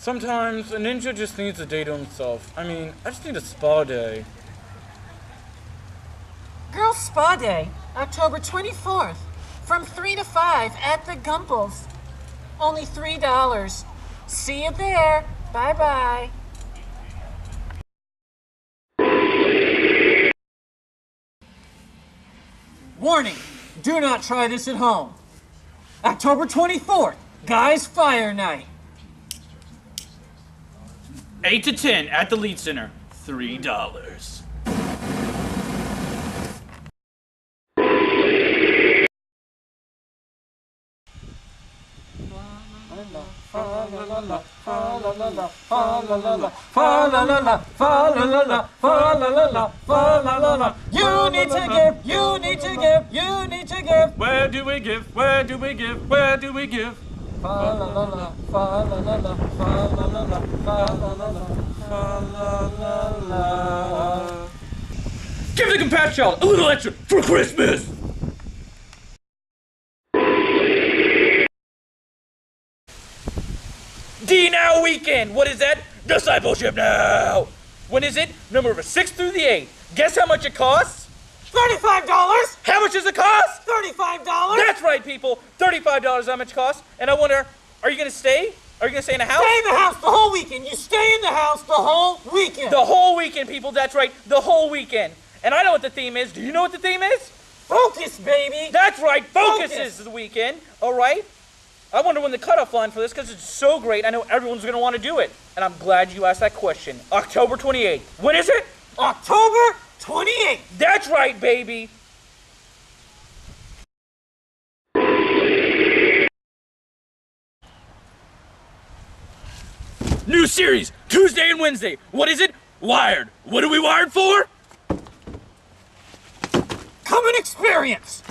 Sometimes a ninja just needs a day to himself. I mean, I just need a spa day. Girls Spa Day, October 24th, from 3 to 5 at the Gumples. Only $3. See you there. Bye-bye. Warning, do not try this at home. October 24th, Guys Fire Night. 8 to 10 at the Lead Center, $3. You need to give, you need to give, you need to give. Where do we give? Where do we give? Where do we give? Give the Compassion Child a little extra for Christmas! D-Now Weekend! What is that? Discipleship Now! When is it? Number 6 through the 8. Guess how much it costs? $35. How much does it cost? $35. That's right, people. $35 how much it costs. And I wonder, are you gonna stay? Are you gonna stay in the house? Stay in the house the whole weekend. You stay in the house the whole weekend. The whole weekend, people. That's right. The whole weekend. And I know what the theme is. Do you know what the theme is? Focus, baby. That's right. Focus Focus. is the weekend. All right. I wonder when the cutoff line for this, because it's so great. I know everyone's gonna want to do it. And I'm glad you asked that question. October 28th. When is it? October 28th. That's right, baby. New series, Tuesday and Wednesday. What is it? Wired. What are we wired for? Come and experience